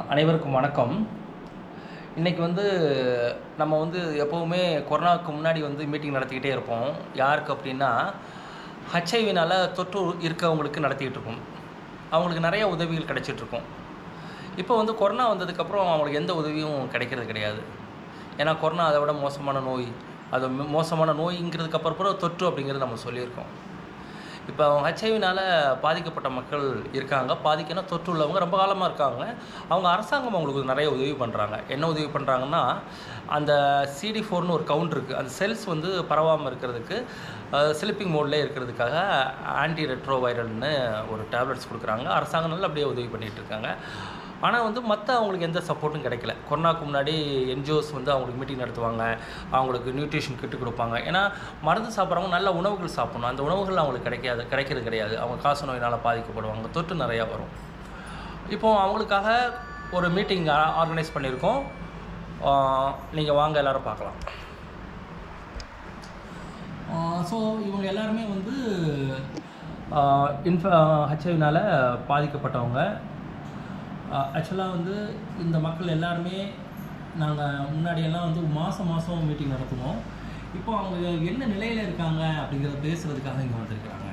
அனைவருக்கும் வணக்கம். இன்றைக்கி நம்ம எப்போவுமே கொரோனாவுக்கு முன்னாடி மீட்டிங் நடத்திக்கிட்டே இருப்போம். யாருக்கு அப்படின்னா ஹெச்ஐவினால் தொற்று இருக்கவங்களுக்கு நடத்திக்கிட்டு இருக்கோம். அவங்களுக்கு நிறைய உதவிகள் கிடைச்சிட்ருக்கும். இப்போ கொரோனா வந்ததுக்கப்புறம் அவங்களுக்கு எந்த உதவியும் கிடைக்கிறது கிடையாது. ஏன்னா கொரோனா அதை விட மோசமான நோய். அது மோசமான நோய்ங்கிறதுக்கப்புறம் தொற்று அப்படிங்கிறது நம்ம சொல்லியிருக்கோம். இப்போ ஹெச்ஐவினால் பாதிக்கப்பட்ட மக்கள் இருக்காங்க. பாதிக்கணும் தொற்று உள்ளவங்க ரொம்ப காலமாக இருக்காங்க. அவங்க அரசாங்கம் அவங்களுக்கு நிறைய உதவி பண்ணுறாங்க. என்ன உதவி பண்ணுறாங்கன்னா, அந்த CD4ன்னு ஒரு கவுண்ட் இருக்குது. அந்த செல்ஸ் பரவாமல் இருக்கிறதுக்கு ஸ்லிப்பிங் மோட்லேயே இருக்கிறதுக்காக ஆன்டி ரெட்ரோவைரல்னு ஒரு டேப்லெட்ஸ் கொடுக்குறாங்க. அரசாங்கம் நல்லா அப்படியே உதவி பண்ணிகிட்டு இருக்காங்க. ஆனால் மற்ற அவங்களுக்கு எந்த சப்போர்ட்டும் கிடைக்கல. கொரோனாவுக்கு முன்னாடி என்ஜிஓஸ் அவங்களுக்கு மீட்டிங் நடத்துவாங்க. அவங்களுக்கு நியூட்ரிஷன் கிட்டு கொடுப்பாங்க. ஏன்னா மருந்து சாப்பிட்றவங்க நல்ல உணவுகள் சாப்பிடணும். அந்த உணவுகள் அவங்களுக்கு கிடைக்கிறது கிடையாது. அவங்க காச நோயினால் பாதிக்கப்படுவாங்க. தொற்று நிறையா வரும். இப்போது அவங்களுக்காக ஒரு மீட்டிங் ஆர்கனைஸ் பண்ணியிருக்கோம். நீங்கள் வாங்க எல்லோரும் பார்க்கலாம். ஸோ இவங்க எல்லாருமே ஹெச்ஐவினால் பாதிக்கப்பட்டவங்க. ஆக்சுவலாக இந்த மக்கள் எல்லாருமே நாங்கள் முன்னாடியெல்லாம் மாதம் மீட்டிங் நடத்துவோம். இப்போ அவங்க என்ன நிலையில் இருக்காங்க அப்படிங்கிறத பேசுகிறதுக்காக இங்கே வந்திருக்கிறாங்க.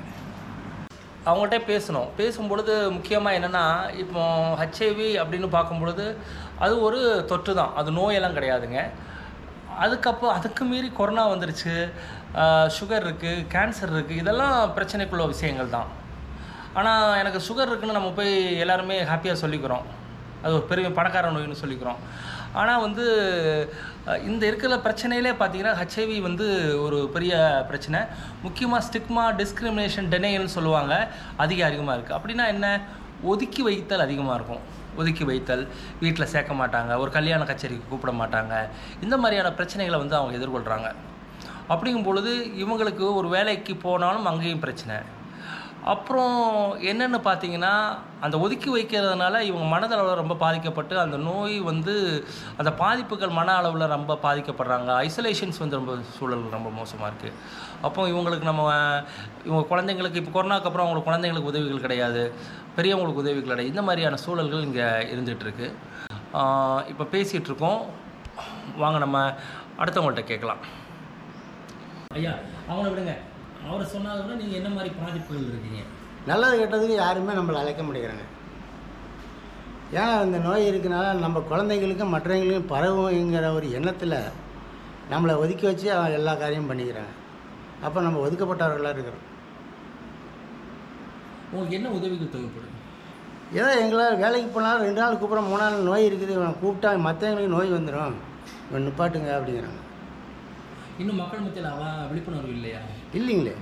அவங்கள்ட்ட பேசும்பொழுது முக்கியமாக என்னென்னா, இப்போ ஹெச்ஐவி அப்படின்னு பார்க்கும்பொழுது அது ஒரு தொற்று தான். அது நோயெல்லாம் கிடையாதுங்க. அதுக்கு மீறி கொரோனா வந்துருச்சு. சுகர் இருக்குது, கேன்சர் இருக்குது. இதெல்லாம் பிரச்சனைக்குள்ள விஷயங்கள் தான். ஆனால் எனக்கு சுகர் இருக்குதுன்னு நம்ம போய் எல்லாருமே ஹாப்பியாக சொல்லிக்கிறோம். அது ஒரு பெரிய பணக்கார நோயின்னு சொல்லிக்கிறோம். ஆனால் இந்த இருக்கிற பிரச்சனையிலே பார்த்திங்கன்னா ஹெச்ஐவி ஒரு பெரிய பிரச்சனை. முக்கியமாக ஸ்டிக்மா, டிஸ்கிரிமினேஷன், டெனையல்னு சொல்லுவாங்க. அதிகமாக இருக்குது. அப்படின்னா என்ன? ஒதுக்கி வைத்தல் அதிகமாக இருக்கும். ஒதுக்கி வைத்தல், வீட்டில் சேர்க்க மாட்டாங்க, ஒரு கல்யாண கச்சேரிக்கு கூப்பிட மாட்டாங்க. இந்த மாதிரியான பிரச்சனைகளை அவங்க எதிர்கொள்கிறாங்க. அப்படிங்கும் பொழுது இவங்களுக்கு ஒரு வேலைக்கு போனாலும் அங்கேயும் பிரச்சனை. அப்புறம் என்னென்னு பார்த்தீங்கன்னா, அந்த ஒதுக்கி வைக்கிறதுனால இவங்க மனதளவில் ரொம்ப பாதிக்கப்பட்டு அந்த நோய் அந்த பாதிப்புகள் மன அளவில் ரொம்ப பாதிக்கப்படுறாங்க. ஐசோலேஷன்ஸ் ரொம்ப சூழல் ரொம்ப மோசமாக இருக்குது. அப்போ இவங்களுக்கு இவங்க குழந்தைங்களுக்கு இப்போ கொரோனாக்கு அப்புறம் அவங்களுக்கு குழந்தைங்களுக்கு உதவிகள் கிடையாது, பெரியவங்களுக்கு உதவிகள் கிடையாது. இந்த மாதிரியான சூழல்கள் இங்கே இருந்துகிட்ருக்கு. இப்போ பேசிகிட்ருக்கோம். வாங்க நம்ம அடுத்தவங்கள்ட்ட கேட்கலாம். ஐயா, அவங்கள விடுங்க. அவரை சொன்னாத விட நீங்கள் என்ன மாதிரி பாதிப்புகள் இருக்கீங்க? நல்லது கெட்டதுக்கு யாருமே நம்மளை அழைக்க முடிகிறாங்க. ஏன்னா இந்த நோய் இருக்கனால நம்ம குழந்தைங்களுக்கும் மற்றவங்களுக்கும் பரவுங்கிற ஒரு எண்ணத்தில் நம்மளை ஒதுக்கி வச்சு எல்லா காரியமும் பண்ணிக்கிறாங்க. அப்போ நம்ம ஒதுக்கப்பட்டவர்களாக இருக்கிறோம். உங்களுக்கு என்ன உதவிகள் தேவைப்படும்? ஏதோ எங்களால் வேலைக்கு போனாலும் 2 நாள் கூப்பிட்றோம், 3 நாள் நோய் இருக்குது, கூப்பிட்டா மற்றவங்களுக்கு நோய் வந்துடும், நிப்பாட்டுங்க அப்படிங்கிறாங்க. இன்னும் மக்கள் மத்தியில் விழிப்புணர்வு இல்லையா? இல்லைங்களே,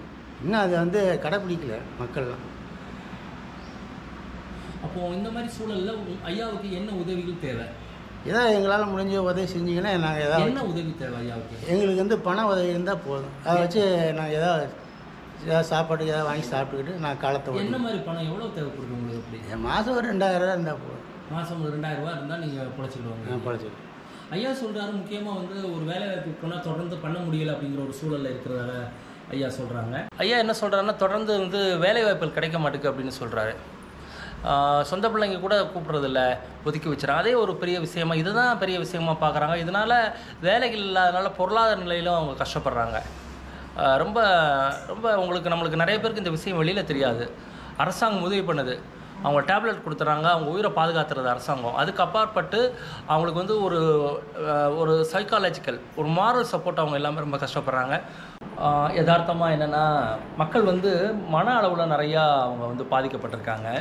இன்னும் அது கடைப்பிடிக்கல மக்கள்லாம். அப்போது இந்த மாதிரி சூழலில் ஐயாவுக்கு என்ன உதவிகள் தேவை? ஏதோ எங்களால் முடிஞ்ச உதவி செஞ்சிங்கன்னா நாங்கள் ஏதாவது. என்ன உதவி தேவை ஐயாவுக்கு? எங்களுக்கு பண உதவி இருந்தால் போதும். அதை வச்சு நாங்கள் ஏதாவது சாப்பாடு ஏதாவது வாங்கி சாப்பிட்டுக்கிட்டு நான் காலத்தை. என்ன மாதிரி பணம் எவ்வளோ தேவைப்படுது உங்களுக்கு? அப்படி மாதம் ஒரு 2000 ரூபா இருந்தால் போதும். மாதம் ஒரு 2000 ரூபா இருந்தால் நீங்கள் பிழைச்சிடுவாங்க? பிழைச்சிடுவோம். ஐயா சொல்கிறாரு, முக்கியமாக ஒரு வேலை வாய்ப்பு போனால் தொடர்ந்து பண்ண முடியலை அப்படிங்கிற ஒரு சூழலில் இருக்கிறதால ஐயா சொல்கிறாங்க. ஐயா என்ன சொல்கிறாருன்னா, தொடர்ந்து வேலை வாய்ப்புகள் கிடைக்க மாட்டேங்குது அப்படின்னு சொல்கிறாரு. சொந்த பிள்ளைங்க கூட கூப்பிட்றதில்ல, ஒதுக்கி வச்சுறாங்க. அதே ஒரு பெரிய விஷயமா, இதுதான் பெரிய விஷயமா பார்க்குறாங்க. இதனால் வேலைகள் இல்லாதனால பொருளாதார நிலையிலும் அவங்க கஷ்டப்படுறாங்க. ரொம்ப ரொம்ப நம்மளுக்கு நிறைய பேருக்கு இந்த விஷயம் வெளியில் தெரியாது. அரசாங்கம் உதவி பண்ணுது. அவங்க டேப்லெட் கொடுத்துறாங்க, அவங்க உயிரை பாதுகாத்துறது அரசாங்கம். அதுக்கு அப்பாற்பட்டு அவங்களுக்கு ஒரு சைக்காலஜிக்கல், ஒரு மாரல் சப்போர்ட் அவங்க எல்லாமே ரொம்ப கஷ்டப்படுறாங்க. யதார்த்தமாக என்னென்னா, மக்கள் மன அளவில் நிறையா அவங்க பாதிக்கப்பட்டிருக்காங்க.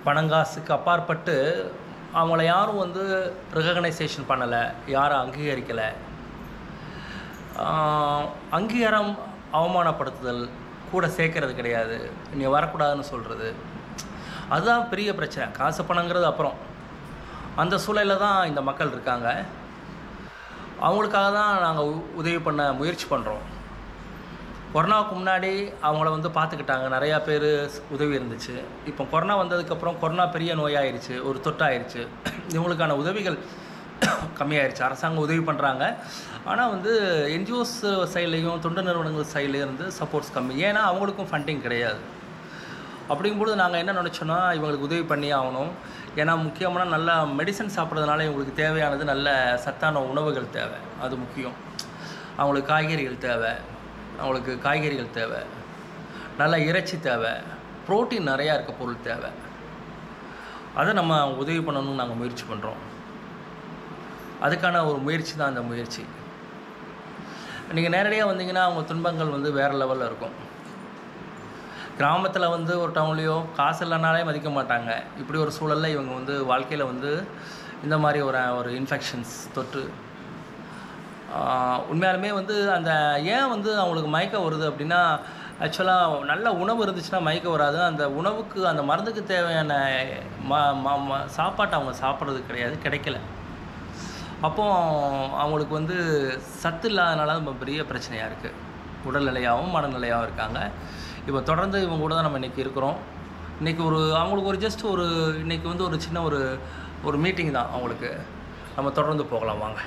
பணங்காசுக்கு அப்பாற்பட்டு அவங்கள யாரும் ரெகக்னைசேஷன் பண்ணலை, யாரும் அங்கீகரிக்கலை. அங்கீகாரம், அவமானப்படுத்துதல், கூட சேர்க்கறது கிடையாது, நீ வரக்கூடாதுன்னு சொல்கிறது, அதுதான் பெரிய பிரச்சனை. காசு பணங்கிறது அப்புறம். அந்த சூழலில் தான் இந்த மக்கள் இருக்காங்க. அவங்களுக்காக தான் நாங்கள் உதவி பண்ண முயற்சி பண்ணுறோம். கொரோனாவுக்கு முன்னாடி அவங்கள பார்த்துக்கிட்டாங்க, நிறையா பேர் உதவி இருந்துச்சு. இப்போ கொரோனா வந்ததுக்கப்புறம் கொரோனா பெரிய நோயாயிருச்சு, ஒரு தொட்டாயிருச்சு. இவங்களுக்கான உதவிகள் கம்மியாயிருச்சு. அரசாங்கம் உதவி பண்ணுறாங்க, ஆனால் என்ஜிஓஸ் சைட்லேயும் தொண்டு நிறுவனங்கள் சைட்லேருந்து சப்போர்ட்ஸ் கம்மி. ஏன்னா அவங்களுக்கும் ஃபண்டிங் கிடையாது. அப்படிங்கும்போது நாங்கள் என்ன நினச்சோன்னா, இவங்களுக்கு உதவி பண்ணி ஆகணும். ஏன்னா முக்கியமான நல்ல மெடிசன் சாப்பிட்றதுனால இவங்களுக்கு தேவையானது நல்ல சத்தான உணவுகள் தேவை, அது முக்கியம். அவங்களுக்கு காய்கறிகள் தேவை, நல்ல இறைச்சி தேவை, புரோட்டீன் நிறையா இருக்க பொருள் தேவை. அதை நம்ம உதவி பண்ணணும்னு நாங்கள் முயற்சி பண்ணுறோம். அதுக்கான ஒரு முயற்சி தான் அந்த முயற்சி. நீங்கள் நேரடியாக வந்தீங்கன்னா அவங்க துன்பங்கள் வந்து வேறு லெவலில் இருக்கும். கிராமத்தில் வந்து ஒரு டவுன்லேயோ காசு இல்லைனாலே மதிக்க மாட்டாங்க. இப்படி ஒரு சூழலில் இவங்க வந்து வாழ்க்கையில் வந்து இந்த மாதிரி ஒரு இன்ஃபெக்ஷன்ஸ் தொற்று உண்மையாலுமே வந்து அந்த ஏன் வந்து அவங்களுக்கு மயக்கம் வருது அப்படின்னா, ஆக்சுவலாக நல்ல உணவு இருந்துச்சுன்னா மயக்கம் வராது. அந்த உணவுக்கு அந்த மருந்துக்கு தேவையான சாப்பாட்டை அவங்க சாப்பிட்றது கிடைக்கல. அப்போது அவங்களுக்கு வந்து சத்து இல்லாதனால ரொம்ப பெரிய பிரச்சனையாக இருக்குது. உடல்நிலையாகவும் மனநிலையாகவும் இருக்காங்க. இப்போ தொடர்ந்து இவங்க கூட தான் நம்ம இன்றைக்கி இருக்கிறோம். இன்றைக்கி அவங்களுக்கு இன்றைக்கி வந்து ஒரு சின்ன ஒரு மீட்டிங் தான் அவங்களுக்கு. நம்ம தொடர்ந்து போகலாம் வாங்க.